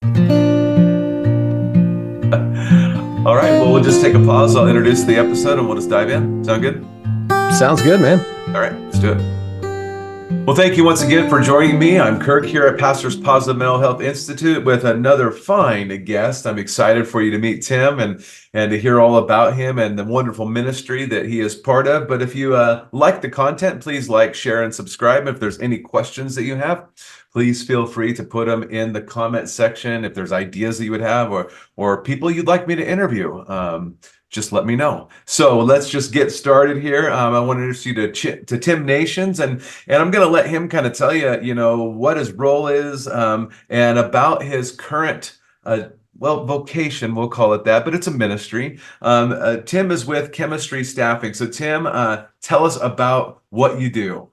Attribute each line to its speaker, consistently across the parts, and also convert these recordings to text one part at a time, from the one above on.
Speaker 1: All right, well, we'll just take a pause. I'll introduce the episode and we'll just dive in. Sound good?
Speaker 2: Sounds good, man.
Speaker 1: All right, let's do it. Well, thank you once again for joining me. I'm Kirk here at Pastor's Positive Mental Health Institute with another fine guest. I'm excited for you to meet Tim and to hear all about him and the wonderful ministry that he is part of. But if you like the content, please like, share, and subscribe. If there's any questions that you have, please feel free to put them in the comment section. If there's ideas that you would have or people you'd like me to interview, just let me know. So let's just get started here. I want to introduce you to Tim Nations, and I'm going to let him kind of tell you, what his role is and about his current, vocation, we'll call it that, but it's a ministry. Tim is with Chemistry Staffing. So Tim, tell us about what you do.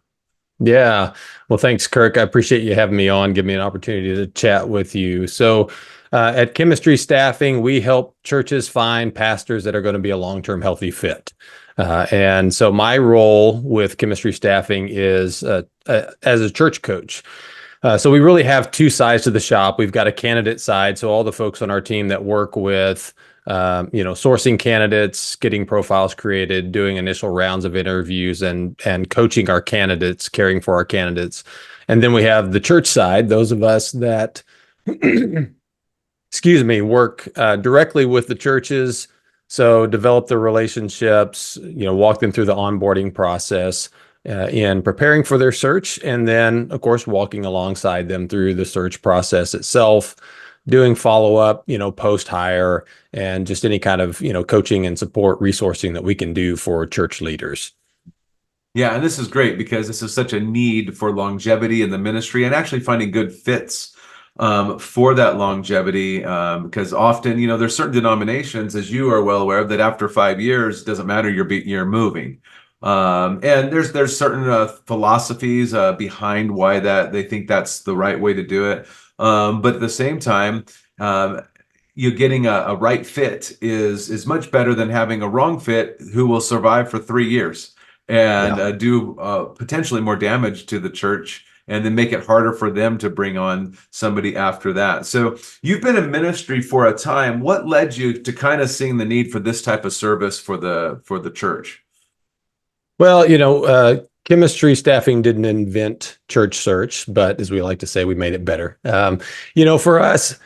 Speaker 2: Yeah. Well, thanks, Kirk. I appreciate you having me on, give me an opportunity to chat with you. So at Chemistry Staffing, we help churches find pastors that are going to be a long-term healthy fit. And so my role with Chemistry Staffing is as a church coach. So we really have two sides to the shop. We've got a candidate side. So all the folks on our team that work with sourcing candidates, getting profiles created, doing initial rounds of interviews, and coaching our candidates, caring for our candidates. And then we have the church side, those of us that, work directly with the churches. So develop the relationships, walk them through the onboarding process in preparing for their search. And then, of course, walking alongside them through the search process itself, doing follow-up, post-hire, and just any kind of, coaching and support resourcing that we can do for church leaders.
Speaker 1: Yeah, and this is great because this is such a need for longevity in the ministry and actually finding good fits for that longevity. Because often, there's certain denominations, as you are well aware of, that after 5 years, doesn't matter, you're moving. And there's certain philosophies behind why they think that's the right way to do it. But at the same time, you getting a right fit is much better than having a wrong fit who will survive for 3 years and do potentially more damage to the church and then make it harder for them to bring on somebody after that. So you've been in ministry for a time. What led you to kind of seeing the need for this type of service for the church?
Speaker 2: Well, Chemistry Staffing didn't invent church search, but as we like to say, we made it better. For us,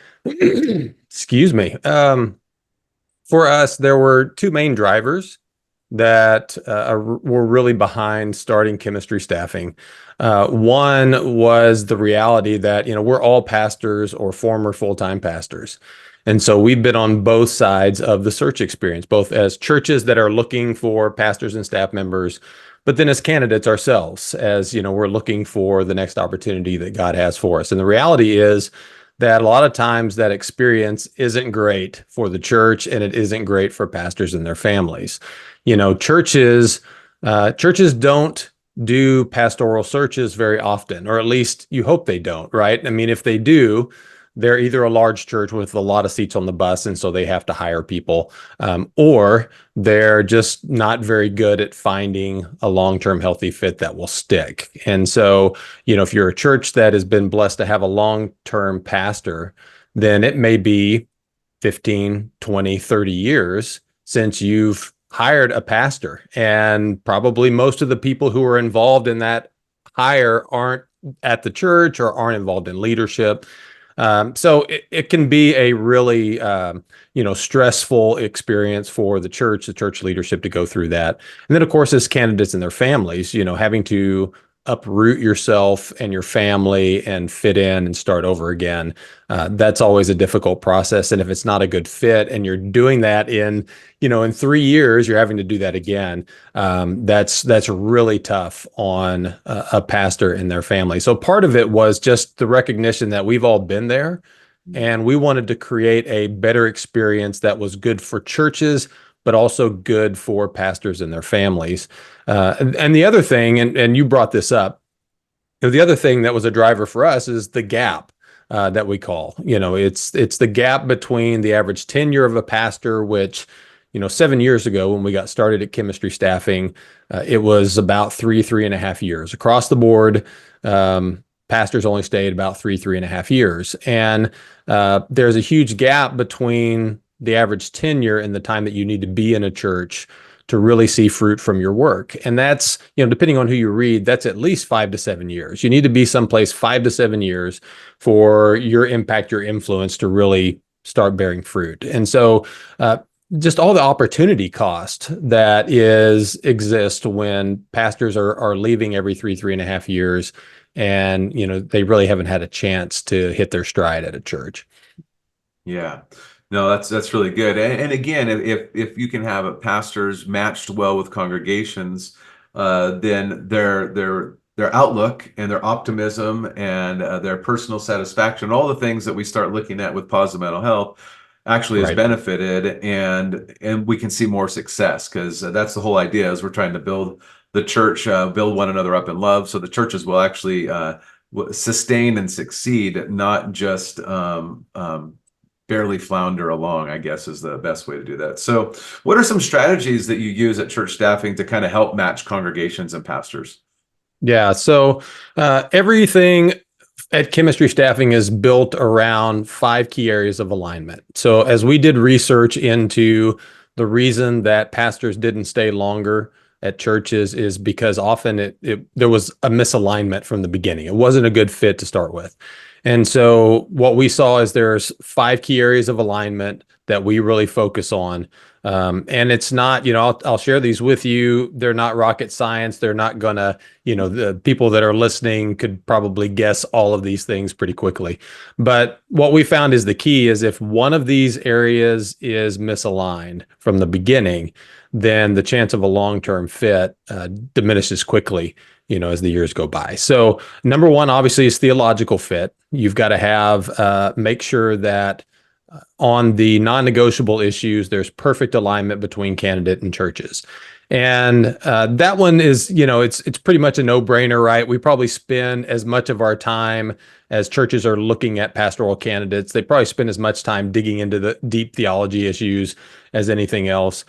Speaker 2: for us, there were two main drivers that were really behind starting Chemistry Staffing. One was the reality that, we're all pastors or former full-time pastors. And so we've been on both sides of the search experience, both as churches that are looking for pastors and staff members, but then as candidates ourselves, as we're looking for the next opportunity that God has for us. And the reality is that a lot of times that experience isn't great for the church and it isn't great for pastors and their families. Churches don't do pastoral searches very often, or at least you hope they don't, right? I mean, if they do, they're either a large church with a lot of seats on the bus, and so they have to hire people, or they're just not very good at finding a long-term healthy fit that will stick. And so, if you're a church that has been blessed to have a long-term pastor, then it may be 15, 20, 30 years since you've hired a pastor. And probably most of the people who are involved in that hire aren't at the church or aren't involved in leadership. So it can be a really, stressful experience for the church leadership to go through that. And then, of course, as candidates and their families, having to uproot yourself and your family and fit in and start over again. That's always a difficult process. And if it's not a good fit and you're doing that in 3 years, you're having to do that again. That's really tough on a pastor and their family. So part of it was just the recognition that we've all been there, and we wanted to create a better experience that was good for churches, but also good for pastors and their families. And the other thing, and you brought this up, the other thing that was a driver for us is the gap that we call. It's the gap between the average tenure of a pastor, which 7 years ago when we got started at Chemistry Staffing, it was about 3.5 years across the board. pastors only stayed about 3.5 years. And there's a huge gap between the average tenure and the time that you need to be in a church to really see fruit from your work. And that's, depending on who you read, that's at least 5 to 7 years. You need to be someplace 5 to 7 years for your impact, your influence to really start bearing fruit. And so, just all the opportunity cost that exists when pastors are leaving every 3.5 years, and they really haven't had a chance to hit their stride at a church.
Speaker 1: Yeah. No, that's really good. And again, if you can have pastors matched well with congregations, then their outlook and their optimism and their personal satisfaction, all the things that we start looking at with positive mental health, actually is
Speaker 2: Right.
Speaker 1: benefited, and we can see more success, because that's the whole idea, is we're trying to build the church, build one another up in love, so the churches will actually sustain and succeed, not just barely flounder along, I guess is the best way to do that. So what are some strategies that you use at church staffing to kind of help match congregations and pastors?
Speaker 2: Yeah. So everything at chemistry staffing is built around 5 key areas of alignment. So as we did research into the reason that pastors didn't stay longer at churches is because often there was a misalignment from the beginning. It wasn't a good fit to start with. And so what we saw is there's 5 key areas of alignment that we really focus on. And it's not, I'll share these with you. They're not rocket science. They're not gonna, the people that are listening could probably guess all of these things pretty quickly. But what we found is the key is if one of these areas is misaligned from the beginning, then the chance of a long-term fit diminishes quickly, as the years go by. So number one, obviously, is theological fit. You've got to make sure that on the non-negotiable issues, there's perfect alignment between candidate and churches. And that one is, it's pretty much a no-brainer, right? We probably spend as much of our time as churches are looking at pastoral candidates. They probably spend as much time digging into the deep theology issues as anything else.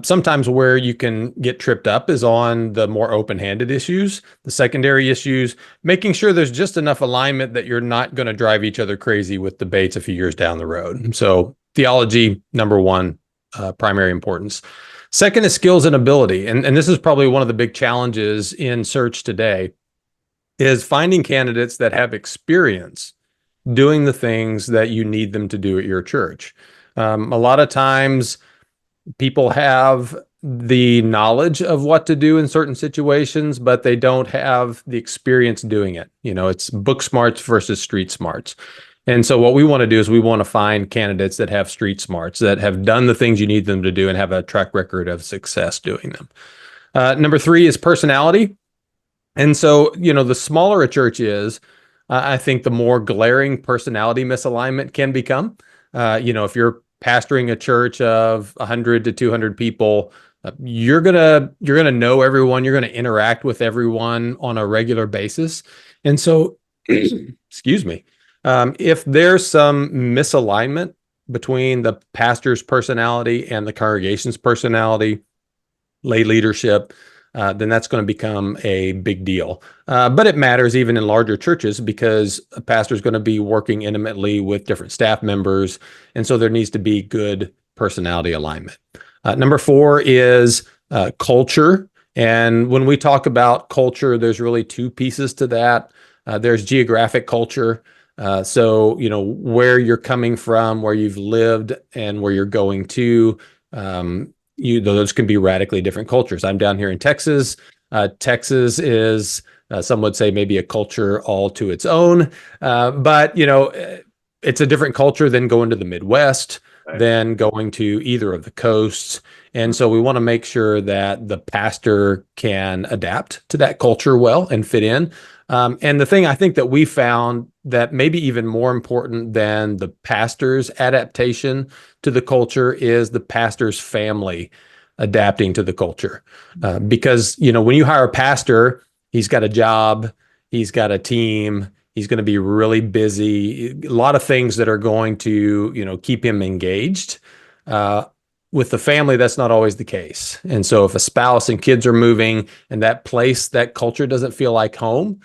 Speaker 2: Sometimes where you can get tripped up is on the more open-handed issues, the secondary issues, making sure there's just enough alignment that you're not going to drive each other crazy with debates a few years down the road. So theology, number one, primary importance. Second is skills and ability. And this is probably one of the big challenges in search today, is finding candidates that have experience doing the things that you need them to do at your church. A lot of times people have the knowledge of what to do in certain situations, but they don't have the experience doing it. It's book smarts versus street smarts. And so what we want to do is we want to find candidates that have street smarts, that have done the things you need them to do and have a track record of success doing them. Number three is personality. And so, the smaller a church is, I think the more glaring personality misalignment can become. If you're pastoring a church of 100 to 200 people, you're gonna know everyone. You're gonna interact with everyone on a regular basis. And so, excuse me. If there's some misalignment between the pastor's personality and the congregation's personality, lay leadership, then that's going to become a big deal. But it matters even in larger churches, because a pastor is going to be working intimately with different staff members. And so there needs to be good personality alignment. Number four is culture. And when we talk about culture, there's really two pieces to that. There's geographic culture. So, where you're coming from, where you've lived, and where you're going to, those can be radically different cultures. I'm down here in Texas. Texas is, some would say, maybe a culture all to its own. But, it's a different culture than going to the Midwest,
Speaker 1: Right.
Speaker 2: than going to either of the coasts. And so we want to make sure that the pastor can adapt to that culture well and fit in. And the thing I think that we found that maybe even more important than the pastor's adaptation to the culture is the pastor's family adapting to the culture. Because, when you hire a pastor, he's got a job, he's got a team, he's going to be really busy, a lot of things that are going to, keep him engaged. With the family, that's not always the case. And so if a spouse and kids are moving and that place, that culture doesn't feel like home,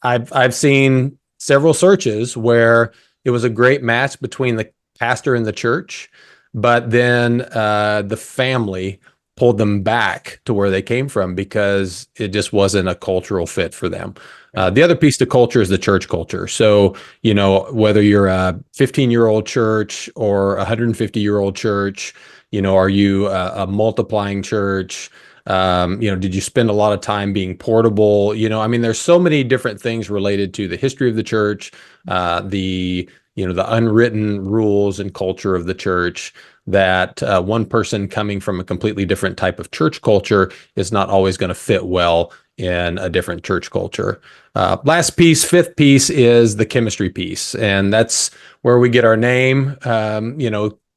Speaker 2: I've seen several searches where it was a great match between the pastor and the church, but then the family pulled them back to where they came from because it just wasn't a cultural fit for them. The other piece to culture is the church culture. So, whether you're a 15-year-old church or a 150-year-old church, are you a multiplying church? Did you spend a lot of time being portable? There's so many different things related to the history of the church, the unwritten rules and culture of the church that one person coming from a completely different type of church culture is not always going to fit well in a different church culture. Last piece, fifth piece is the chemistry piece. And that's where we get our name.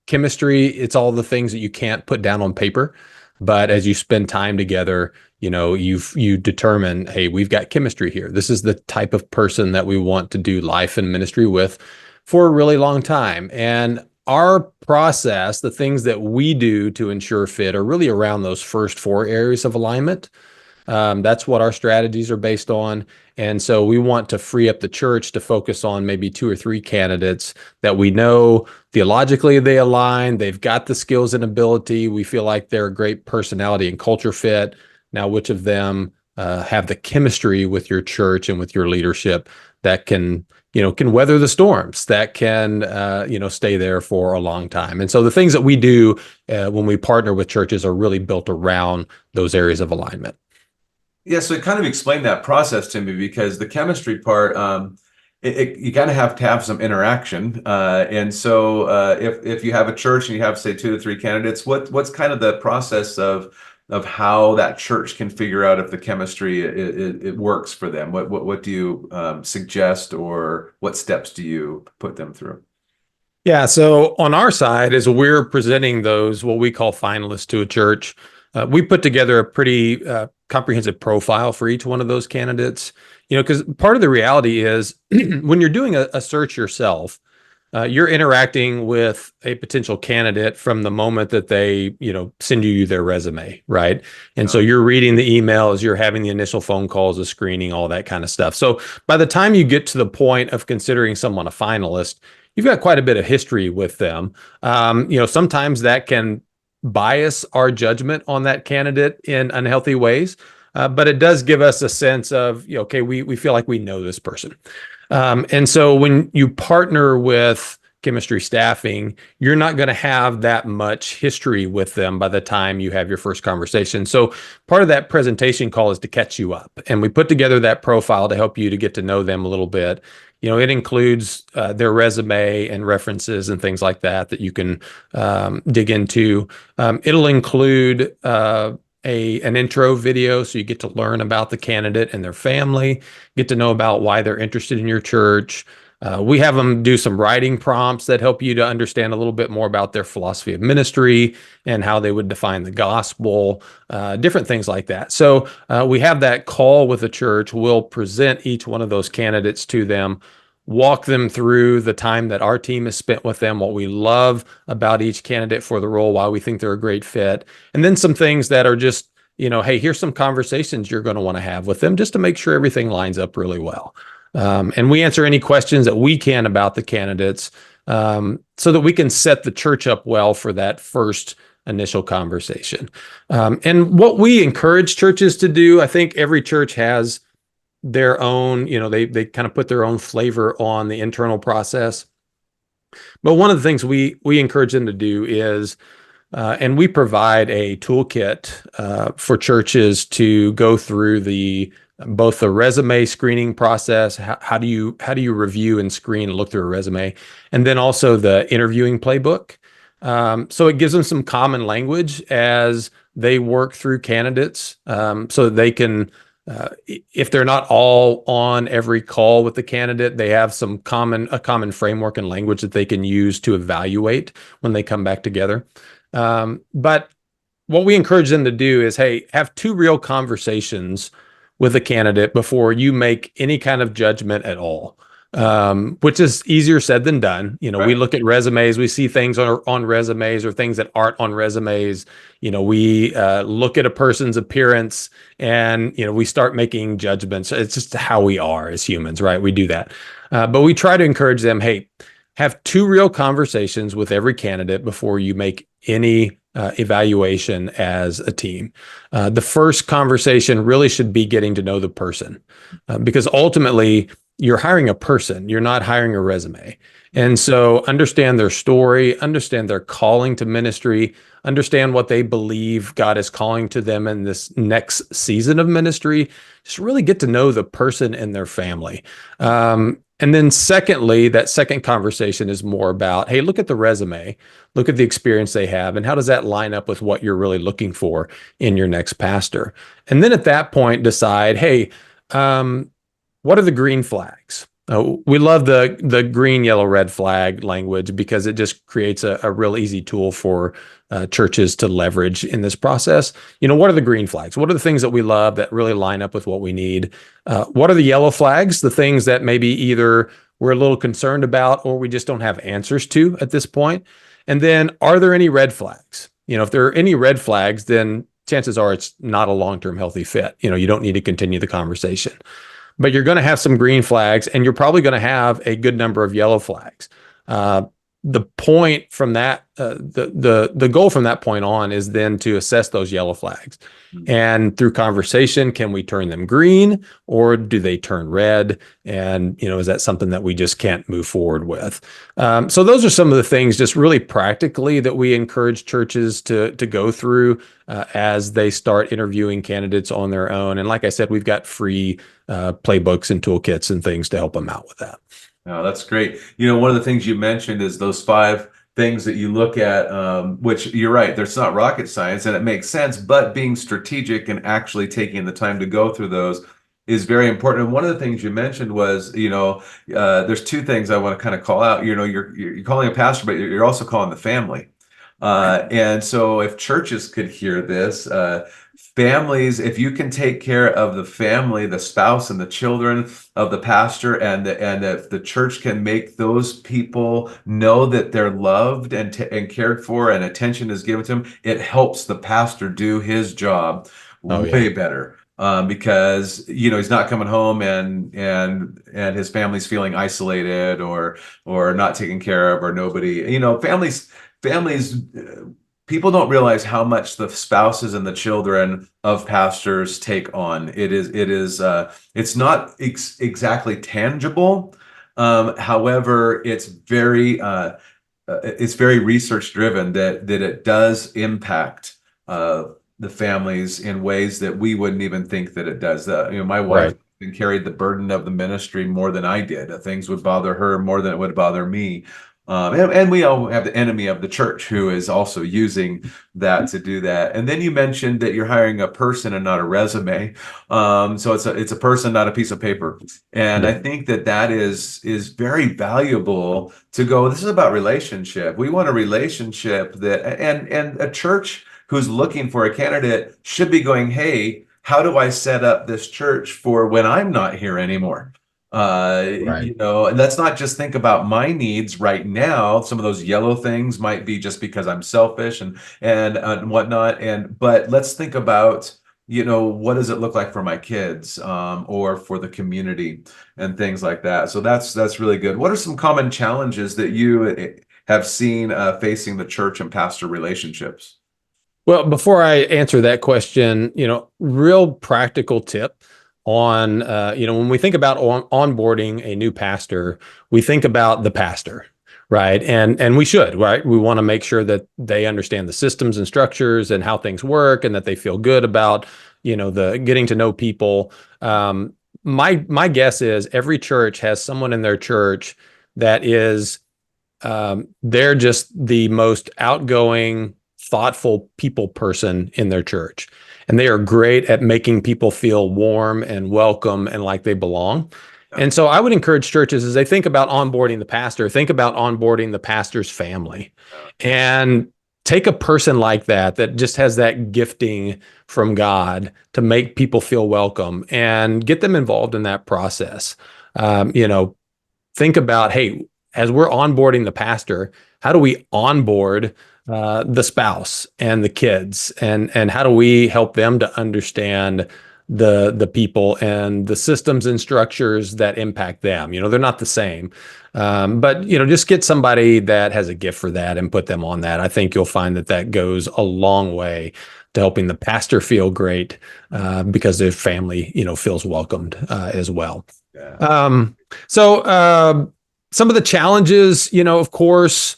Speaker 2: Chemistry, it's all the things that you can't put down on paper. But as you spend time together, you determine, hey, we've got chemistry here. This is the type of person that we want to do life and ministry with for a really long time. And our process, the things that we do to ensure fit are really around those first four areas of alignment. That's what our strategies are based on. And so we want to free up the church to focus on maybe 2 or 3 candidates that we know theologically they align, they've got the skills and ability, we feel like they're a great personality and culture fit. Now, which of them have the chemistry with your church and with your leadership that can weather the storms, that can, stay there for a long time. And so the things that we do when we partner with churches are really built around those areas of alignment.
Speaker 1: Yeah, so kind of explain that process to me, because the chemistry part, you kind of have to have some interaction. And so if you have a church and you have, say, 2 to 3 candidates, what's kind of the process of how that church can figure out if the chemistry it works for them? What do you suggest, or what steps do you put them through?
Speaker 2: Yeah, so on our side, as we're presenting those, what we call finalists to a church, we put together a pretty comprehensive profile for each one of those candidates. Because part of the reality is when you're doing a search yourself, you're interacting with a potential candidate from the moment that they, send you their resume, right? And so you're reading the emails, you're having the initial phone calls, the screening, all that kind of stuff. So by the time you get to the point of considering someone a finalist, you've got quite a bit of history with them. Sometimes that can bias our judgment on that candidate in unhealthy ways, but it does give us a sense of, okay, we feel like we know this person. And so when you partner with chemistry staffing, you're not going to have that much history with them by the time you have your first conversation. So part of that presentation call is to catch you up. And we put together that profile to help you to get to know them a little bit. It includes their resume and references and things like that you can dig into. It'll include an intro video, so you get to learn about the candidate and their family, get to know about why they're interested in your church. We have them do some writing prompts that help you to understand a little bit more about their philosophy of ministry and how they would define the gospel, different things like that. So we have that call with the church. We'll present each one of those candidates to them, walk them through the time that our team has spent with them, what we love about each candidate for the role, why we think they're a great fit, and then some things that are just, hey, here's some conversations you're going to want to have with them just to make sure everything lines up really well. And we answer any questions that we can about the candidates so that we can set the church up well for that first initial conversation. And what we encourage churches to do, I think every church has their own, they kind of put their own flavor on the internal process. But one of the things we encourage them to do is, and we provide a toolkit for churches to go through both the resume screening process. How do you review and screen and look through a resume, and then also the interviewing playbook. So it gives them some common language as they work through candidates, so that they can, if they're not all on every call with the candidate, they have a common framework and language that they can use to evaluate when they come back together. But what we encourage them to do is, hey, have 2 real conversations with a candidate before you make any kind of judgment at all. which is easier said than done. We
Speaker 1: Right.
Speaker 2: look at resumes, we see things on resumes or things that aren't on resumes. We look at a person's appearance and, we start making judgments. It's just how we are as humans, right? We do that. But we try to encourage them, hey, have two real conversations with every candidate before you make any evaluation as a team. The first conversation really should be getting to know the person, because ultimately you're hiring a person, you're not hiring a resume. And so understand their story, understand their calling to ministry, understand what they believe God is calling to them in this next season of ministry. Just really get to know the person and their family. And then secondly, that second conversation is more about, hey, look at the resume, look at the experience they have, and how does that line up with what you're really looking for in your next pastor? And then at that point, decide, hey, what are the green flags? We love the green, yellow, red flag language because it just creates a real easy tool for churches to leverage in this process. What are the green flags? What are the things that we love that really line up with what we need? What are the yellow flags? The things that maybe either we're a little concerned about or we just don't have answers to at this point. And then are there any red flags? If there are any red flags, then chances are it's not a long-term healthy fit. You don't need to continue the conversation. But you're going to have some green flags and you're probably going to have a good number of yellow flags. The point from that, the goal from that point on is then to assess those yellow flags. And through conversation, can we turn them green or do they turn red? And, is that something that we just can't move forward with? So those are some of the things just really practically that we encourage churches to go through as they start interviewing candidates on their own. And like I said, we've got free playbooks and toolkits and things to help them out with that.
Speaker 1: Oh, that's great. One of the things you mentioned is those 5 things that you look at, which you're right, there's not rocket science and it makes sense, but being strategic and actually taking the time to go through those is very important. And one of the things you mentioned was, there's 2 things I want to kind of call out. You're calling a pastor, but you're also calling the family. And so if churches could hear this, families, if you can take care of the family, the spouse and the children of the pastor, and if the church can make those people know that they're loved and cared for and attention is given to them, it helps the pastor do his job way better. Because he's not coming home and his family's feeling isolated or not taken care of, or nobody, families, people don't realize how much the spouses and the children of pastors take on. It's not exactly tangible. However, it's very research driven that it does impact the families in ways that we wouldn't even think that it does. My wife carried the burden of the ministry more than I did. Things would bother her more than it would bother me. And we all have the enemy of the church who is also using that to do that. And then you mentioned that you're hiring a person and not a resume. So it's a person, not a piece of paper. And I think that is very valuable to go, this is about relationship. We want a relationship and a church who's looking for a candidate should be going, hey, how do I set up this church for when I'm not here anymore? And let's not just think about my needs right now. Some of those yellow things might be just because I'm selfish and whatnot. But let's think about, what does it look like for my kids, or for the community and things like that. So that's really good. What are some common challenges that you have seen facing the church and pastor relationships?
Speaker 2: Well, before I answer that question, real practical tip on, when we think about onboarding a new pastor, we think about the pastor, right? And we should, right? We want to make sure that they understand the systems and structures and how things work and that they feel good about, the getting to know people. My guess is every church has someone in their church that is, they're just the most outgoing, thoughtful people person in their church. And they are great at making people feel warm and welcome and like they belong. And so I would encourage churches as they think about onboarding the pastor, think about onboarding the pastor's family and take a person like that just has that gifting from God to make people feel welcome and get them involved in that process. think about, hey, as we're onboarding the pastor, how do we onboard the spouse and the kids, and how do we help them to understand the people and the systems and structures that impact them? They're not the same. But just get somebody that has a gift for that and put them on that. I think you'll find that that goes a long way to helping the pastor feel great, because their family, feels welcomed as well.
Speaker 1: Yeah.
Speaker 2: So some of the challenges, of course,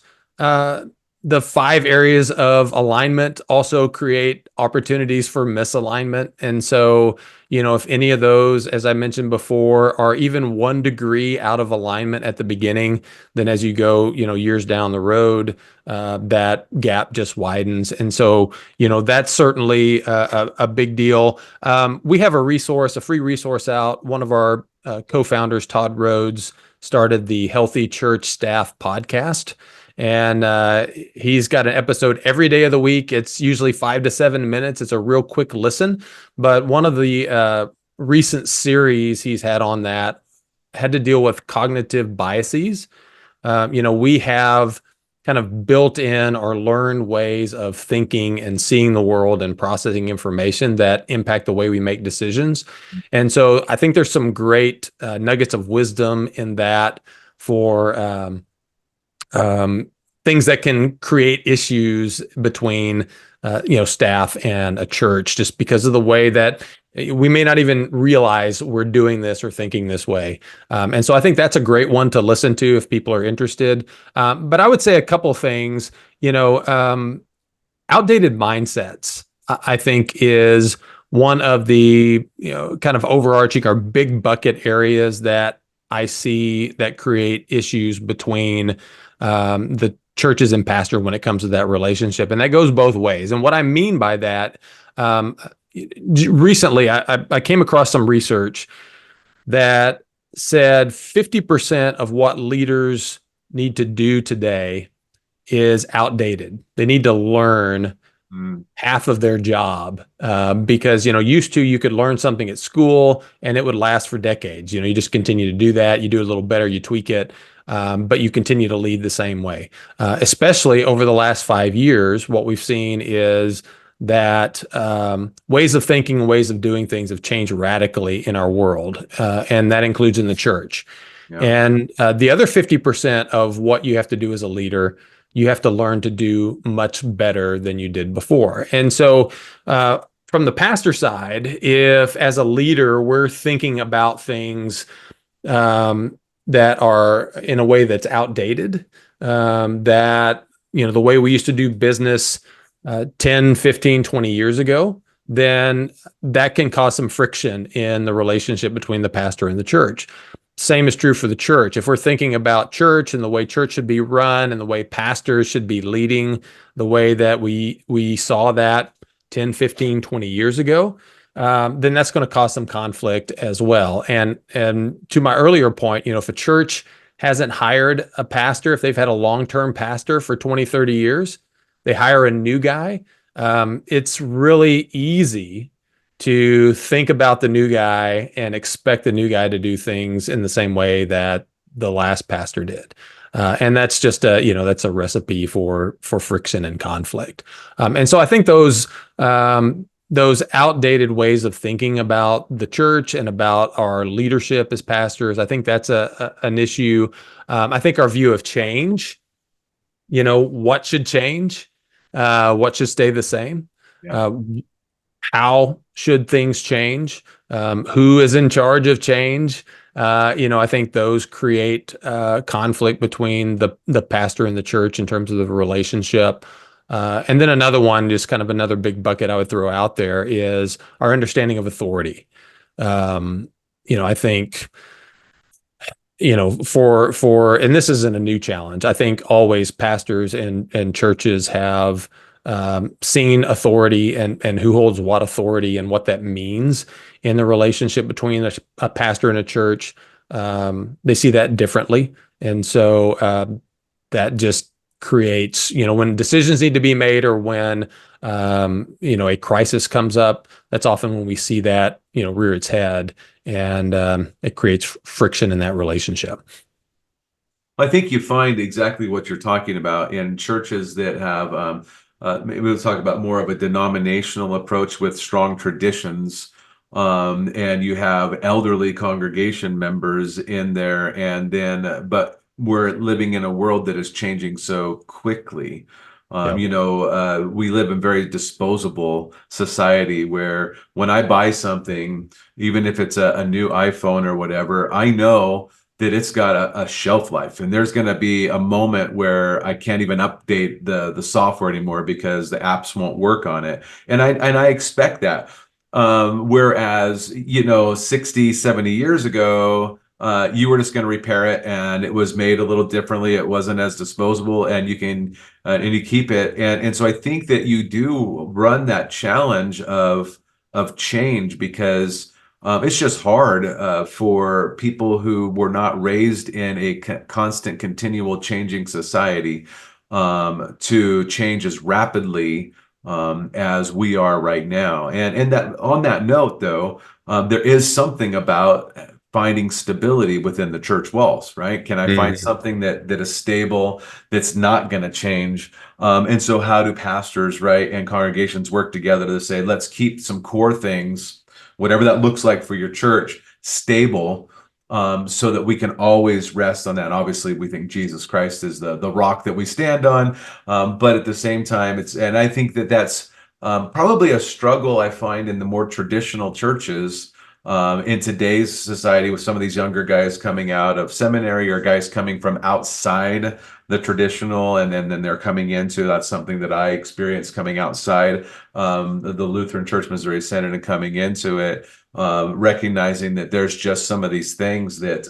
Speaker 2: the 5 areas of alignment also create opportunities for misalignment. And so, if any of those, as I mentioned before, are even 1 degree out of alignment at the beginning, then as you go, years down the road, that gap just widens. And so, that's certainly a big deal. We have a free resource out. One of our co-founders, Todd Rhodes, started the Healthy Church Staff podcast. And he's got an episode every day of the week. It's usually 5 to 7 minutes. It's a real quick listen. But one of the recent series he's had on that had to deal with cognitive biases. We have kind of built in or learned ways of thinking and seeing the world and processing information that impact the way we make decisions. And so I think there's some great nuggets of wisdom in that for things that can create issues between staff and a church, just because of the way that we may not even realize we're doing this or thinking this way. And so I think that's a great one to listen to if people are interested. But I would say a couple things. Outdated mindsets, I think, is one of the kind of overarching or big bucket areas that I see that create issues between the churches and pastor when it comes to that relationship. And that goes both ways. And what I mean by that, recently I came across some research that said 50% of what leaders need to do today is outdated. They need to learn half of their job, because used to, you could learn something at school and it would last for decades. You just continue to do that. You do it a little better, you tweak it, but you continue to lead the same way. Especially over the last 5 years, what we've seen is that ways of thinking and ways of doing things have changed radically in our world, and that includes in the church. Yeah. And the other 50% of what you have to do as a leader, you have to learn to do much better than you did before. And so from the pastor side, if as a leader, we're thinking about things that are in a way that's outdated, that, the way we used to do business 10, 15, 20 years ago, then that can cause some friction in the relationship between the pastor and the church. Same is true for the church. If we're thinking about church and the way church should be run and the way pastors should be leading, the way that we saw that 10, 15, 20 years ago, then that's going to cause some conflict as well. And to my earlier point, if a church hasn't hired a pastor, if they've had a long-term pastor for 20, 30 years, they hire a new guy, it's really easy to think about the new guy and expect the new guy to do things in the same way that the last pastor did. And that's just that's a recipe for friction and conflict. And so I think those outdated ways of thinking about the church and about our leadership as pastors, I think that's an issue. I think our view of change, what should change, what should stay the same, how should things change, who is in charge of change. I think those create conflict between the pastor and the church in terms of the relationship. And then another one, just kind of another big bucket I would throw out there, is our understanding of authority. I think, and this isn't a new challenge. I think always pastors and churches have seen authority and who holds what authority and what that means in the relationship between a pastor and a church. They see that differently. And so that just creates, when decisions need to be made or when, a crisis comes up, that's often when we see that, rear its head, and it creates friction in that relationship.
Speaker 1: I think you find exactly what you're talking about in churches that have, maybe we'll talk about more of a denominational approach with strong traditions. And you have elderly congregation members in there, and then, but we're living in a world that is changing so quickly.
Speaker 2: Yep.
Speaker 1: We live in very disposable society where when I buy something, even if it's a new iPhone or whatever, I know that it's got a shelf life, and there's going to be a moment where I can't even update the software anymore because the apps won't work on it. And I expect that. Whereas, 60, 70 years ago, you were just going to repair it, and it was made a little differently. It wasn't as disposable, and and you keep it. And so I think that you do run that challenge of change, because it's just hard for people who were not raised in a constant, continual changing society to change as rapidly as we are right now. And that, on that note, though, there is something about finding stability within the church walls, right? Can I find
Speaker 2: Mm.
Speaker 1: something that is stable, that's not going to change? And so, how do pastors, right, and congregations work together to say, let's keep some core things, whatever that looks like for your church, stable, so that we can always rest on that. And obviously, we think Jesus Christ is the rock that we stand on, but at the same time, and I think that that's probably a struggle I find in the more traditional churches. In today's society, with some of these younger guys coming out of seminary, or guys coming from outside the traditional, and then they're coming into, that's something that I experienced coming outside the Lutheran Church Missouri Synod and coming into it, recognizing that there's just some of these things that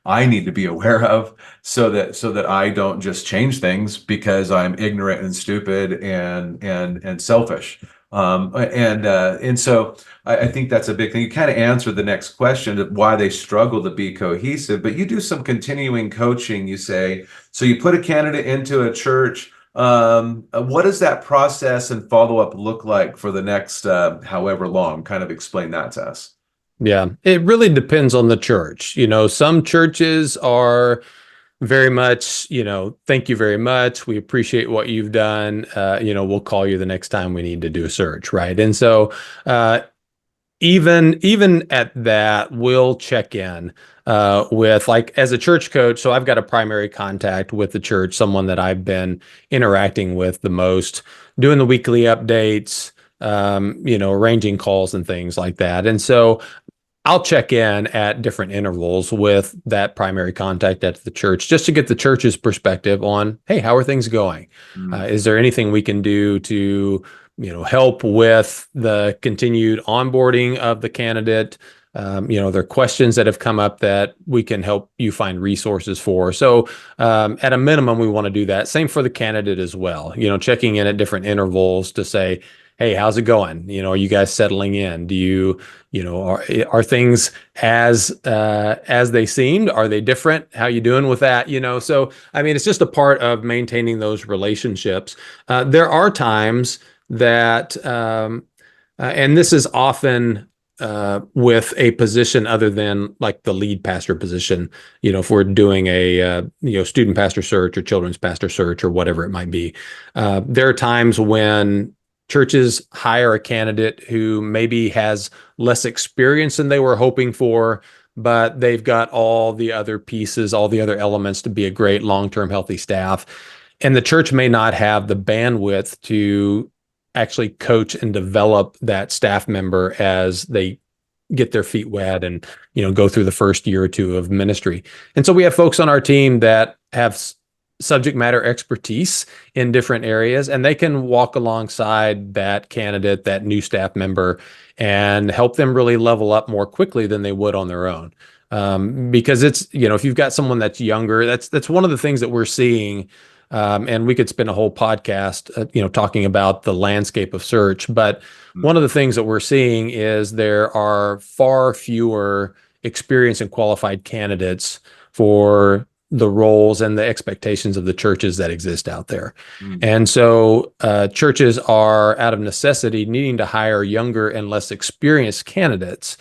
Speaker 1: I need to be aware of, so that I don't just change things because I'm ignorant and stupid and selfish. And so I think that's a big thing. You kind of answered the next question of why they struggle to be cohesive, but you do some continuing coaching, you say. So you put a candidate into a church. What does that process and follow-up look like for the next however long? Kind of explain that to us.
Speaker 2: Yeah, it really depends on the church. Some churches are very much, thank you very much. We appreciate what you've done. We'll call you the next time we need to do a search, right? And so even at that, we'll check in with, like, as a church coach. So I've got a primary contact with the church, someone that I've been interacting with the most, doing the weekly updates, arranging calls and things like that. And so I'll check in at different intervals with that primary contact at the church, just to get the church's perspective on, hey, how are things going?
Speaker 1: Mm,
Speaker 2: Is there anything we can do to, help with the continued onboarding of the candidate? There are questions that have come up that we can help you find resources for. So at a minimum, we want to do that. Same for the candidate as well, checking in at different intervals to say, hey, how's it going? Are you guys settling in? Do are things as they seemed? Are they different? How you doing with that? So I mean, it's just a part of maintaining those relationships. There are times that, and this is often with a position other than like the lead pastor position, if we're doing a student pastor search or children's pastor search or whatever it might be, there are times when churches hire a candidate who maybe has less experience than they were hoping for, but they've got all the other pieces, all the other elements to be a great long-term healthy staff. And the church may not have the bandwidth to actually coach and develop that staff member as they get their feet wet and, go through the first year or two of ministry. And so we have folks on our team that have subject matter expertise in different areas, and they can walk alongside that candidate, that new staff member, and help them really level up more quickly than they would on their own. Because it's, if you've got someone that's younger, that's one of the things that we're seeing. And we could spend a whole podcast, talking about the landscape of search. But
Speaker 1: mm,
Speaker 2: one of the things that we're seeing is there are far fewer experienced and qualified candidates for the roles and the expectations of the churches that exist out there.
Speaker 1: mm,
Speaker 2: And so churches are, out of necessity, needing to hire younger and less experienced candidates.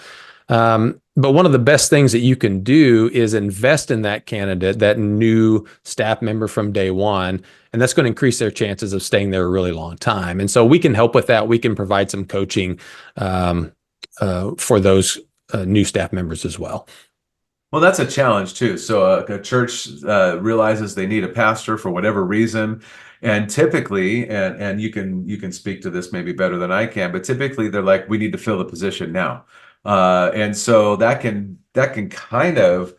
Speaker 2: but one of the best things that you can do is invest in that candidate, that new staff member from day one, and that's going to increase their chances of staying there a really long time. And so we can help with that. We can provide some coaching for those new staff members as well.
Speaker 1: Well, that's a challenge too. So a church realizes they need a pastor for whatever reason, and typically, and you can speak to this maybe better than I can, but typically they're like, we need to fill the position now, and so that can kind of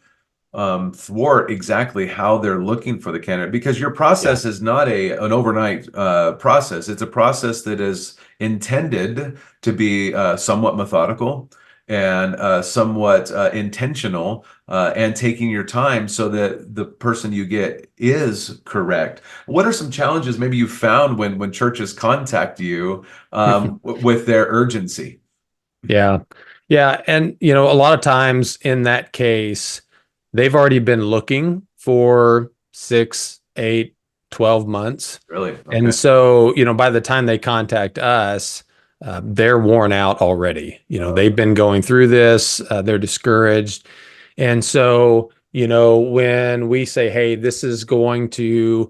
Speaker 1: thwart exactly how they're looking for the candidate, because your
Speaker 2: Yeah.
Speaker 1: process is not an overnight process. It's a process that is intended to be somewhat methodical and somewhat intentional, and taking your time so that the person you get is correct. What are some challenges maybe you found when churches contact you with their urgency?
Speaker 2: Yeah. Yeah. And, a lot of times in that case, they've already been looking for 6, 8, 12 months.
Speaker 1: Really?
Speaker 2: And
Speaker 1: Okay.
Speaker 2: so, by the time they contact us, they're worn out already. They've been going through this, they're discouraged. And so, when we say, hey, this is going to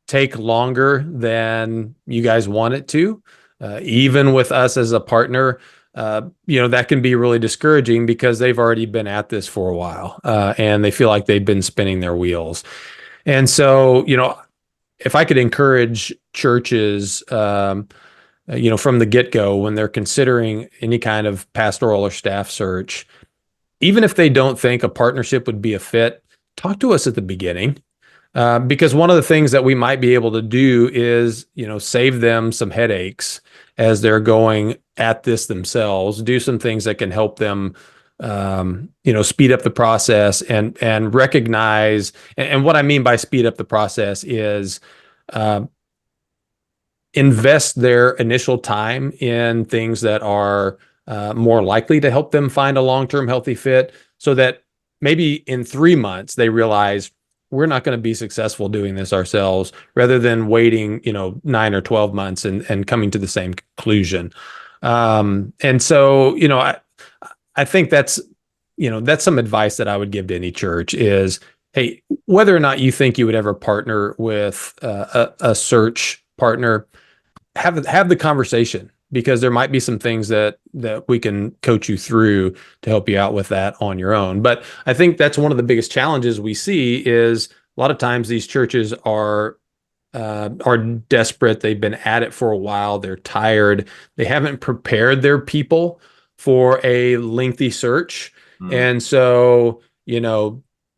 Speaker 2: take longer than you guys want it to, even with us as a partner, that can be really discouraging because they've already been at this for a while, and they feel like they've been spinning their wheels. And so, if I could encourage churches, from the get-go, when they're considering any kind of pastoral or staff search, even if they don't think a partnership would be a fit, talk to us at the beginning. Because one of the things that we might be able to do is, save them some headaches as they're going at this themselves, do some things that can help them, speed up the process and recognize. And what I mean by speed up the process is uh, invest their initial time in things that are more likely to help them find a long-term healthy fit, so that maybe in 3 months they realize we're not going to be successful doing this ourselves, rather than waiting, 9 or 12 months and coming to the same conclusion. And so, I think that's some advice that I would give to any church is, hey, whether or not you think you would ever partner with a search partner, have the conversation, because there might be some things that we can coach you through to help you out with that on your own. But I think that's one of the biggest challenges we see is a lot of times these churches are desperate. They've been at it for a while. They're tired. They haven't prepared their people for a lengthy search.
Speaker 1: Mm.
Speaker 2: And so,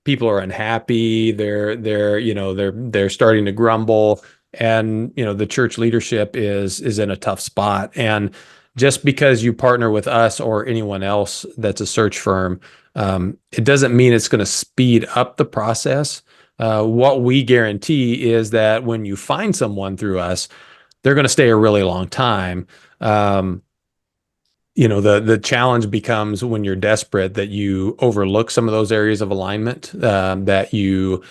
Speaker 2: people are unhappy. They're starting to grumble, and the church leadership is in a tough spot. And just because you partner with us or anyone else that's a search firm, it doesn't mean it's going to speed up the process. What we guarantee is that when you find someone through us, they're going to stay a really long time. The challenge becomes when you're desperate, that you overlook some of those areas of alignment, that you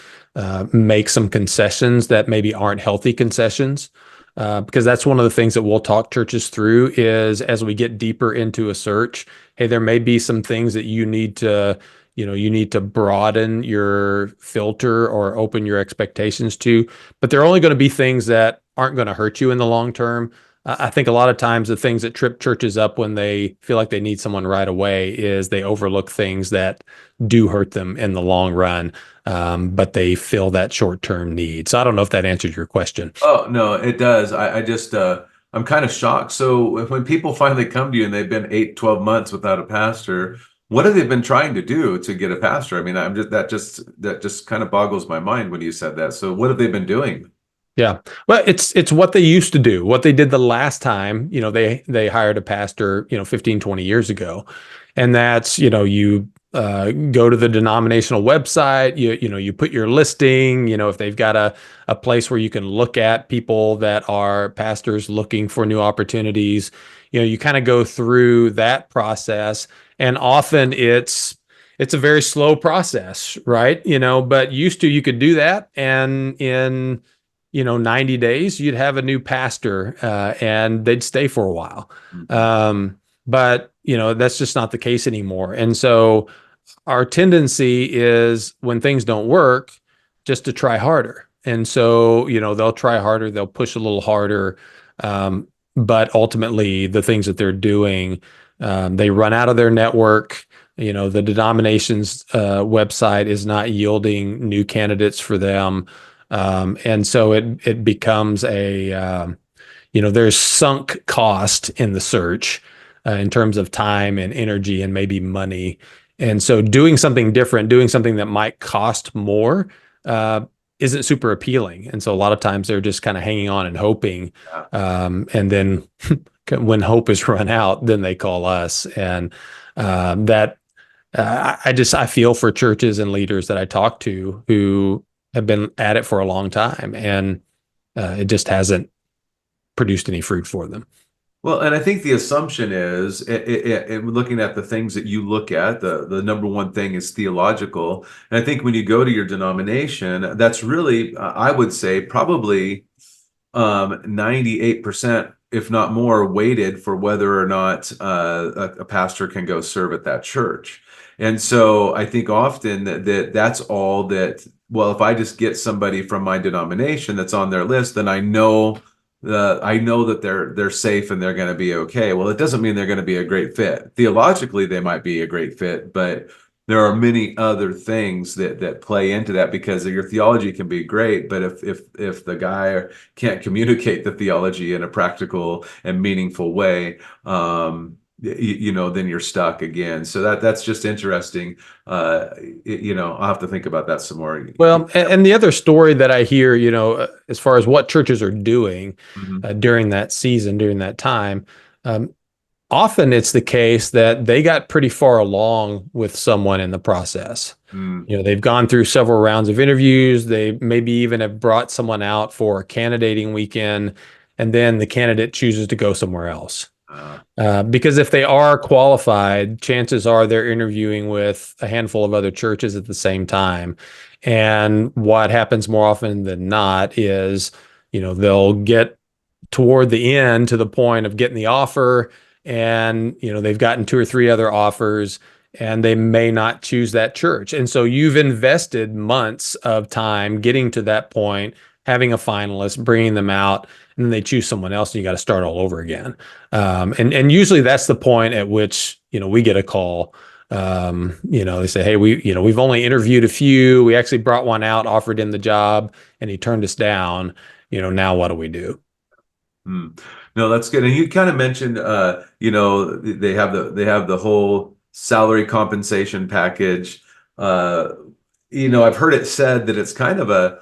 Speaker 2: make some concessions that maybe aren't healthy concessions. Because that's one of the things that we'll talk churches through is, as we get deeper into a search, hey, there may be some things that you need to broaden your filter or open your expectations to, but they're only going to be things that aren't going to hurt you in the long term. I think a lot of times the things that trip churches up when they feel like they need someone right away is they overlook things that do hurt them in the long run, but they fill that short-term need. So I don't know if that answered your question.
Speaker 1: Oh, no, it does. I just I'm kind of shocked. So when people finally come to you and they've been 8, 12 months without a pastor, what have they been trying to do to get a pastor? I mean, that just kind of boggles my mind when you said that. So what have they been doing?
Speaker 2: Yeah. Well, it's what they used to do, what they did the last time, they hired a pastor, 15, 20 years ago. And that's, you go to the denominational website, you put your listing, if they've got a place where you can look at people that are pastors looking for new opportunities, you kind of go through that process. And often it's a very slow process, right? But used to, you could do that, and in 90 days, you'd have a new pastor, and they'd stay for a while.
Speaker 1: Mhm.
Speaker 2: But that's just not the case anymore. And so our tendency is when things don't work, just to try harder. And so, they'll try harder, they'll push a little harder. But ultimately, the things that they're doing, they run out of their network. The denomination's website is not yielding new candidates for them. And so it becomes there's sunk cost in the search in terms of time and energy and maybe money. And so doing something different, doing something that might cost more, isn't super appealing. And so a lot of times they're just kind of hanging on and hoping. And then when hope is run out, then they call us. And I feel for churches and leaders that I talk to who have been at it for a long time, and it just hasn't produced any fruit for them.
Speaker 1: Well, and I think the assumption is, looking at the things that you look at, the number one thing is theological. And I think when you go to your denomination, that's really, I would say, probably 98%, if not more, weighted for whether or not a pastor can go serve at that church. And so I think often that's all that, well, if I just get somebody from my denomination that's on their list, then I know that they're safe and they're going to be okay. Well, it doesn't mean they're going to be a great fit. Theologically, they might be a great fit, but there are many other things that play into that, because your theology can be great, but if the guy can't communicate the theology in a practical and meaningful way, then you're stuck again. So that's just interesting. I'll have to think about that some more.
Speaker 2: Well, and the other story that I hear, as far as what churches are doing during that season, during that time, often it's the case that they got pretty far along with someone in the process. They've gone through several rounds of interviews. They maybe even have brought someone out for a candidating weekend, and then the candidate chooses to go somewhere else. Because if they are qualified, chances are they're interviewing with a handful of other churches at the same time. And what happens more often than not is, they'll get toward the end to the point of getting the offer, and, they've gotten 2 or 3 other offers, and they may not choose that church. And so you've invested months of time getting to that point, having a finalist, bringing them out, and then they choose someone else, and you got to start all over again. And usually that's the point at which, we get a call. They say, hey, we've only interviewed a few. We actually brought one out, offered him the job, and he turned us down. Now what do we do?
Speaker 1: No, that's good. And you kind of mentioned, they have the whole salary compensation package. I've heard it said that it's kind of a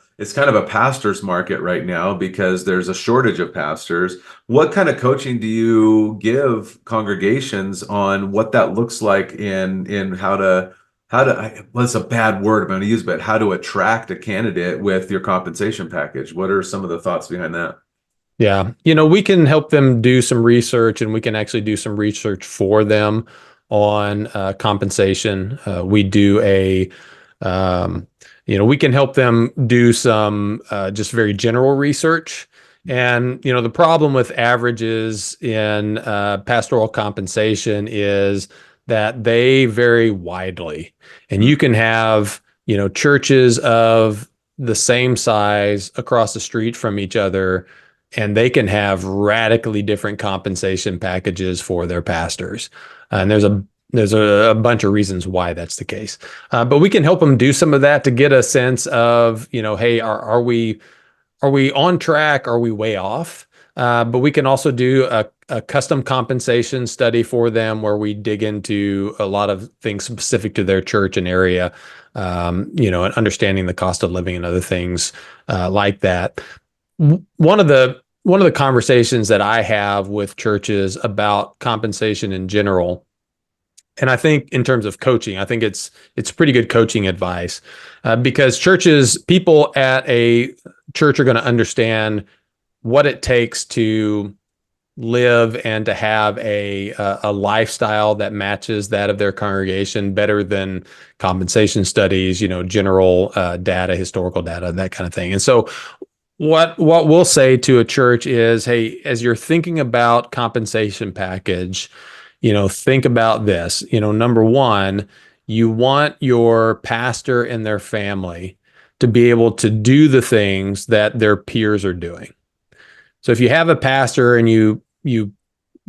Speaker 1: pastor's market right now because there's a shortage of pastors. What kind of coaching do you give congregations on what that looks like in how to, well, it's a bad word I'm going to use, but how to attract a candidate with your compensation package? What are some of the thoughts behind that?
Speaker 2: Yeah. We can help them do some research, and we can actually do some research for them on compensation. We do we can help them do some just very general research. And, the problem with averages in pastoral compensation is that they vary widely. And you can have, churches of the same size across the street from each other, and they can have radically different compensation packages for their pastors. And there's a bunch of reasons why that's the case. But we can help them do some of that to get a sense of, hey, are we on track? Are we way off? But we can also do a custom compensation study for them where we dig into a lot of things specific to their church and area, and understanding the cost of living and other things like that. One of the conversations that I have with churches about compensation in general, and I think in terms of coaching, I think it's pretty good coaching advice, because people at a church are going to understand what it takes to live and to have a lifestyle that matches that of their congregation better than compensation studies, general data, historical data, that kind of thing. And so what we'll say to a church is, hey, as you're thinking about compensation package, think about this. Number one, you want your pastor and their family to be able to do the things that their peers are doing. So if you have a pastor and you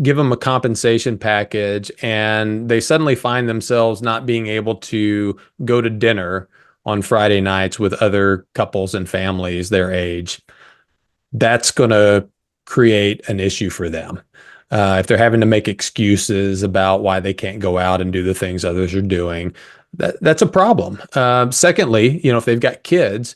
Speaker 2: give them a compensation package and they suddenly find themselves not being able to go to dinner on Friday nights with other couples and families their age, that's going to create an issue for them. If they're having to make excuses about why they can't go out and do the things others are doing, that's a problem. Secondly, if they've got kids,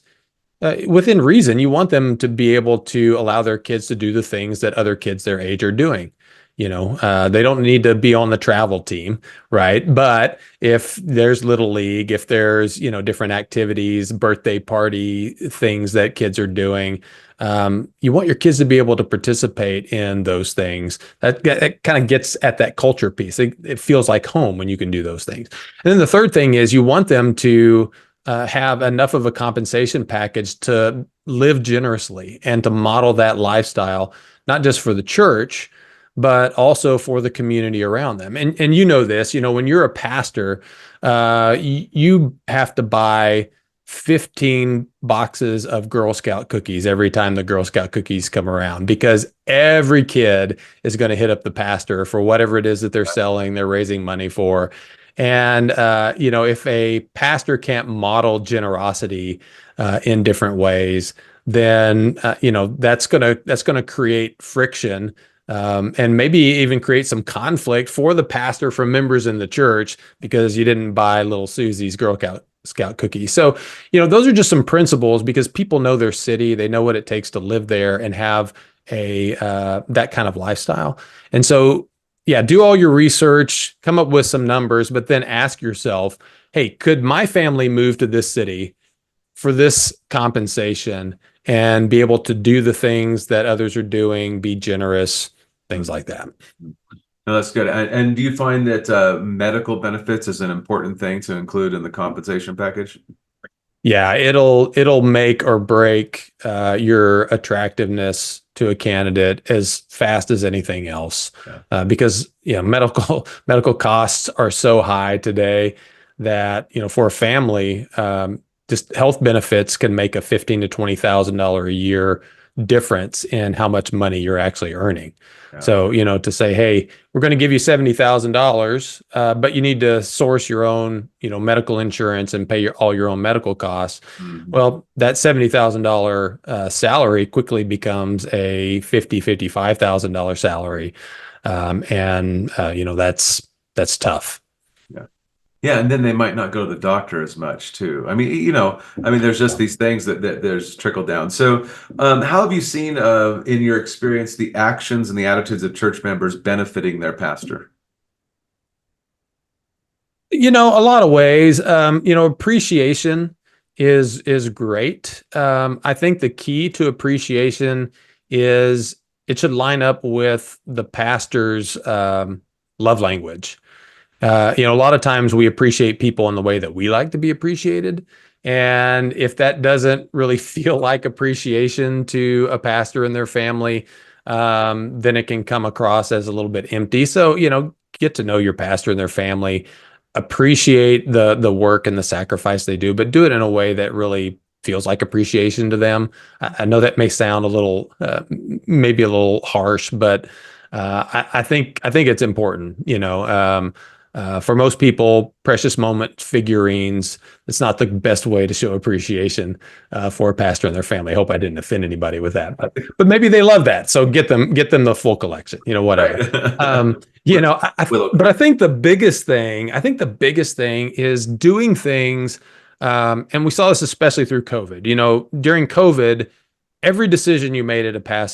Speaker 2: within reason, you want them to be able to allow their kids to do the things that other kids their age are doing. They don't need to be on the travel team, right? But if there's little league, if there's, different activities, birthday party things that kids are doing, you want your kids to be able to participate in those things. That kind of gets at that culture piece. It feels like home when you can do those things. And then the third thing is you want them to have enough of a compensation package to live generously and to model that lifestyle, not just for the church, but also for the community around them. And you know this, when you're a pastor, you have to buy 15 boxes of Girl Scout cookies every time the Girl Scout cookies come around, because every kid is going to hit up the pastor for whatever it is that they're selling, they're raising money for. And, if a pastor can't model generosity in different ways, then, that's going to create friction, and maybe even create some conflict for the pastor from members in the church because you didn't buy little Susie's Girl Scout cookies. So, those are just some principles, because people know their city, they know what it takes to live there and have that kind of lifestyle. And so, yeah, do all your research, come up with some numbers, but then ask yourself, hey, could my family move to this city for this compensation and be able to do the things that others are doing, be generous, things like that?
Speaker 1: No, that's good. And do you find that medical benefits is an important thing to include in the compensation package?
Speaker 2: Yeah, it'll make or break your attractiveness to a candidate as fast as anything else,
Speaker 1: Yeah.
Speaker 2: because medical costs are so high today that for a family, just health benefits can make a $15,000 to $20,000 a year difference in how much money you're actually earning.
Speaker 1: Yeah.
Speaker 2: So, to say, hey, we're going to give you $70,000, but you need to source your own, medical insurance and pay all your own medical costs.
Speaker 1: Mm-hmm.
Speaker 2: Well, that $70,000 salary quickly becomes a $55,000 salary. That's tough.
Speaker 1: Yeah. Yeah, and then they might not go to the doctor as much too. There's just these things that there's trickle down. So, how have you seen, in your experience, the actions and the attitudes of church members benefiting their pastor?
Speaker 2: A lot of ways. Appreciation is great. I think the key to appreciation is it should line up with the pastor's love language. A lot of times we appreciate people in the way that we like to be appreciated. And if that doesn't really feel like appreciation to a pastor and their family, then it can come across as a little bit empty. So, get to know your pastor and their family, appreciate the work and the sacrifice they do, but do it in a way that really feels like appreciation to them. I know that may sound a little, maybe a little harsh, but I think it's important. For most people, precious moment figurines, it's not the best way to show appreciation for a pastor and their family. I hope I didn't offend anybody with that, but maybe they love that. So get them the full collection, whatever. But I think the biggest thing is doing things. And we saw this especially through COVID. During COVID, every decision you made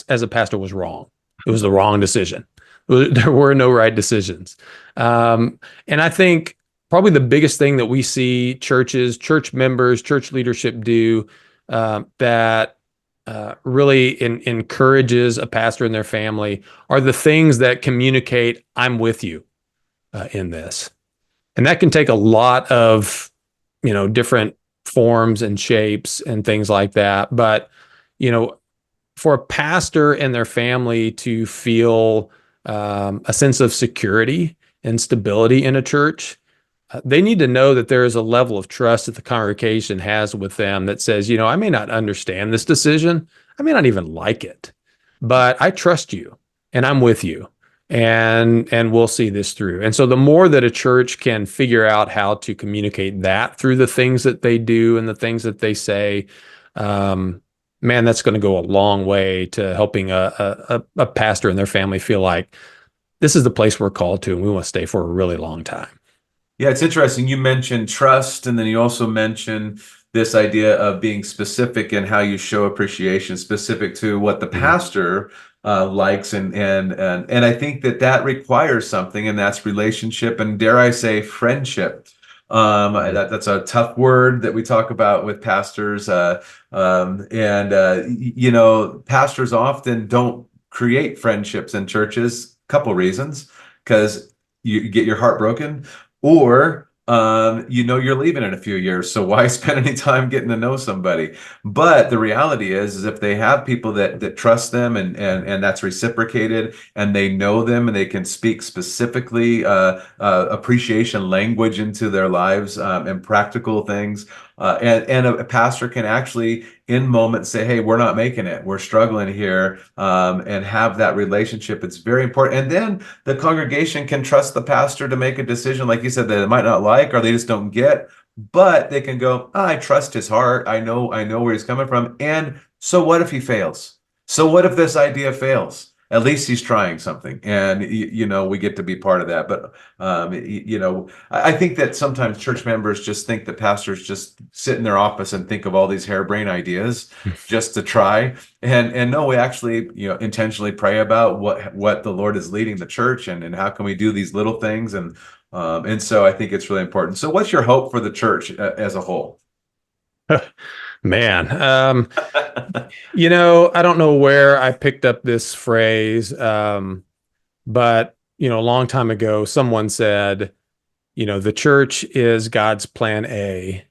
Speaker 2: as a pastor was wrong. It was the wrong decision. There were no right decisions. And I think probably the biggest thing that we see churches, church members, church leadership do that really encourages a pastor and their family are the things that communicate, I'm with you in this. And that can take a lot of, different forms and shapes and things like that. But, for a pastor and their family to feel a sense of security and stability in a church, they need to know that there is a level of trust that the congregation has with them that says, I may not understand this decision. I may not even like it, but I trust you and I'm with you and we'll see this through. And so the more that a church can figure out how to communicate that through the things that they do and the things that they say, man, that's going to go a long way to helping a pastor and their family feel like this is the place we're called to and we want to stay for a really long time.
Speaker 1: Yeah, it's interesting. You mentioned trust, and then you also mentioned this idea of being specific in how you show appreciation, specific to what the
Speaker 2: Mhm.
Speaker 1: pastor likes, and I think that requires something, and that's relationship, and dare I say, friendship.
Speaker 2: Mhm.
Speaker 1: That's a tough word that we talk about with pastors, and pastors often don't create friendships in churches. Couple reasons, because you get your heart broken, or you're leaving in a few years, so why spend any time getting to know somebody? But the reality is if they have people that trust them, and that's reciprocated, and they know them, and they can speak specifically appreciation language into their lives, and practical things, and a pastor can actually in moments say, hey, we're not making it, we're struggling here, and have that relationship. It's very important. And then the congregation can trust the pastor to make a decision, like you said, that they might not like or they just don't get, but they can go, "Ah, I trust his heart. I know where he's coming from. And so what if he fails? So what if this idea fails? At least he's trying something." And we get to be part of that. But I think that sometimes church members just think that pastors just sit in their office and think of all these harebrained ideas just to try. And no, we actually, intentionally pray about what the Lord is leading the church, and how can we do these little things, and so I think it's really important. So, what's your hope for the church as a whole?
Speaker 2: Man, I don't know where I picked up this phrase, but a long time ago, someone said, the church is God's plan A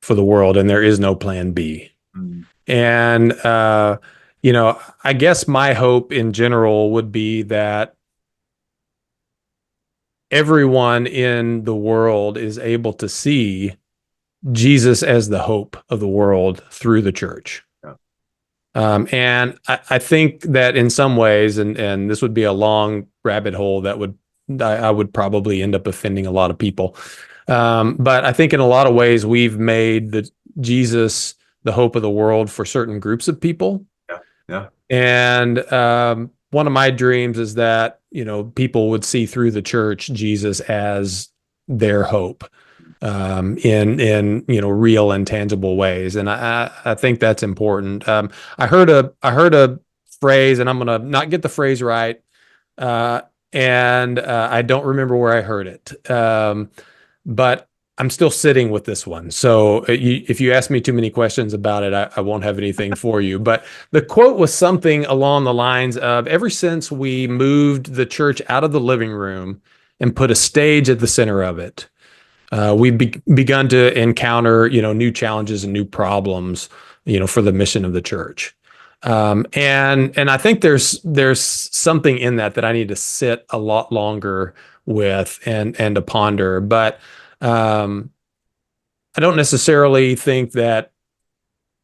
Speaker 2: for the world, and there is no plan B.
Speaker 1: Mm,
Speaker 2: And I guess my hope in general would be that everyone in the world is able to see Jesus as the hope of the world through the church.
Speaker 1: yeah.
Speaker 2: And I think that in some ways, and this would be a long rabbit hole that I would probably end up offending a lot of people. But I think in a lot of ways, we've made Jesus the hope of the world for certain groups of people.
Speaker 1: Yeah. Yeah.
Speaker 2: And one of my dreams is that, people would see through the church Jesus as their hope, in real and tangible ways, and I think that's important. I heard a phrase, and I'm gonna not get the phrase right, uh, and I don't remember where I heard it, but I'm still sitting with this one. So if you ask me too many questions about it, I won't have anything for you. But the quote was something along the lines of, ever since we moved the church out of the living room and put a stage at the center of it, we've begun to encounter, new challenges and new problems, for the mission of the church. And I think there's something in that I need to sit a lot longer with and to ponder. But I don't necessarily think that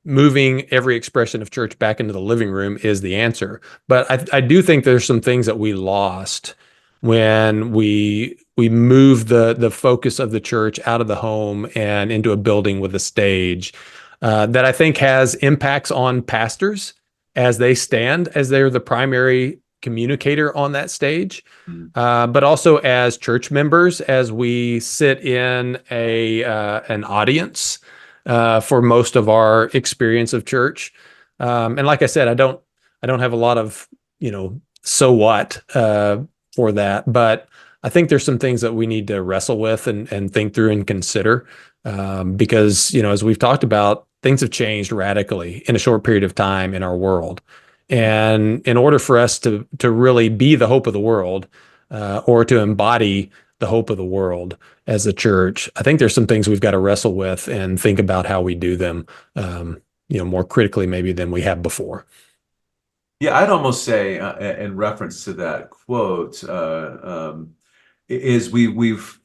Speaker 2: moving every expression of church back into the living room is the answer. But I do think there's some things that we lost when we moved the focus of the church out of the home and into a building with a stage, that I think has impacts on pastors as they stand as they're the primary communicator on that stage,
Speaker 1: Mm.
Speaker 2: but also as church members as we sit in an audience for most of our experience of church. And like I said, I don't have a lot of, so what for that, but I think there's some things that we need to wrestle with and think through and consider, because, as we've talked about, things have changed radically in a short period of time in our world. And in order for us to really be the hope of the world, or to embody the hope of the world as a church, I think there's some things we've got to wrestle with and think about how we do them, more critically maybe than we have before.
Speaker 1: Yeah, I'd almost say, in reference to that quote, is we've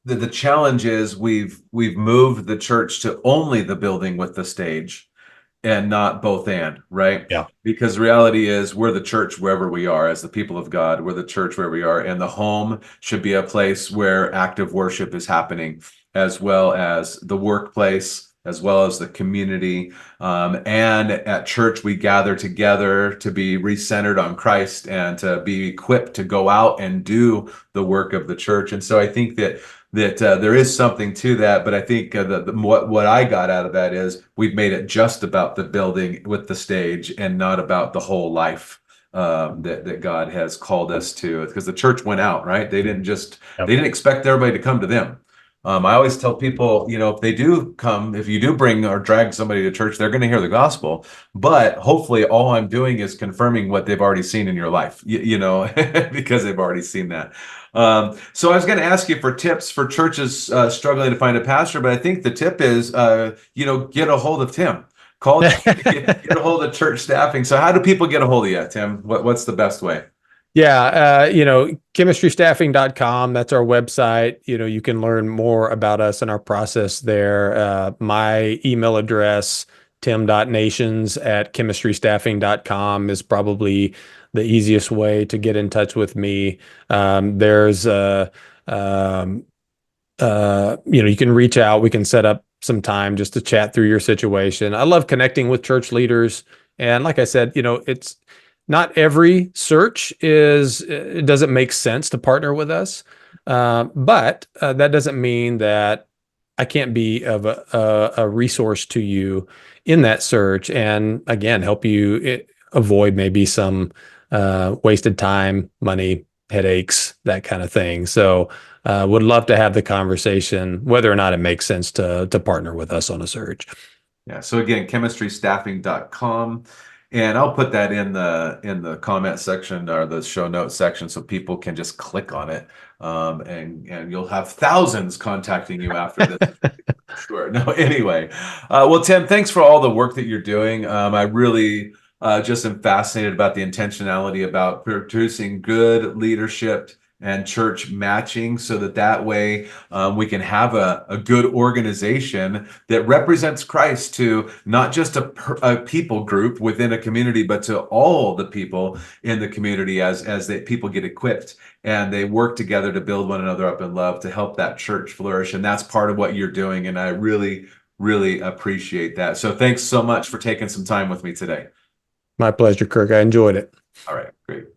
Speaker 1: the challenge is we've moved the church to only the building with the stage and not both and, right?
Speaker 2: Yeah.
Speaker 1: Because reality is we're the church wherever we are as the people of God. We're the church where we are. And the home should be a place where active worship is happening, as well as the workplace, as well as the community. And at church, we gather together to be recentered on Christ and to be equipped to go out and do the work of the church. And so I think that there is something to that, but I think what I got out of that is we've made it just about the building with the stage and not about the whole life that God has called us to. Because the church went out, right? They didn't expect everybody to come to them. I always tell people, if they do come, if you do bring or drag somebody to church, they're going to hear the gospel. But hopefully, all I'm doing is confirming what they've already seen in your life, because they've already seen that. So I was going to ask you for tips for churches struggling to find a pastor, but I think the tip is, get a hold of Tim. Call, get a hold of church staffing. So how do people get a hold of you, Tim? What's the best way?
Speaker 2: Yeah, chemistrystaffing.com, that's our website. You can learn more about us and our process there. My email address, tim.nations@chemistrystaffing.com, is probably the easiest way to get in touch with me. There's you can reach out. We can set up some time just to chat through your situation. I love connecting with church leaders. And like I said, it's not every search it doesn't make sense to partner with us. But that doesn't mean that I can't be of a resource to you in that search, and again, help you avoid maybe some wasted time, money, headaches, that kind of thing. So would love to have the conversation, whether or not it makes sense to partner with us on a search.
Speaker 1: Yeah. So again, chemistrystaffing.com. And I'll put that in the comment section or the show notes section so people can just click on it. And you'll have thousands contacting you after this. Sure. No, anyway. Well, Tim, thanks for all the work that you're doing. I really just am fascinated about the intentionality about producing good leadership and church matching so that way we can have a good organization that represents Christ to not just a people group within a community, but to all the people in the community as people get equipped and they work together to build one another up in love to help that church flourish. And that's part of what you're doing. And I really, really appreciate that. So thanks so much for taking some time with me today.
Speaker 2: My pleasure, Kirk. I enjoyed it.
Speaker 1: All right, great.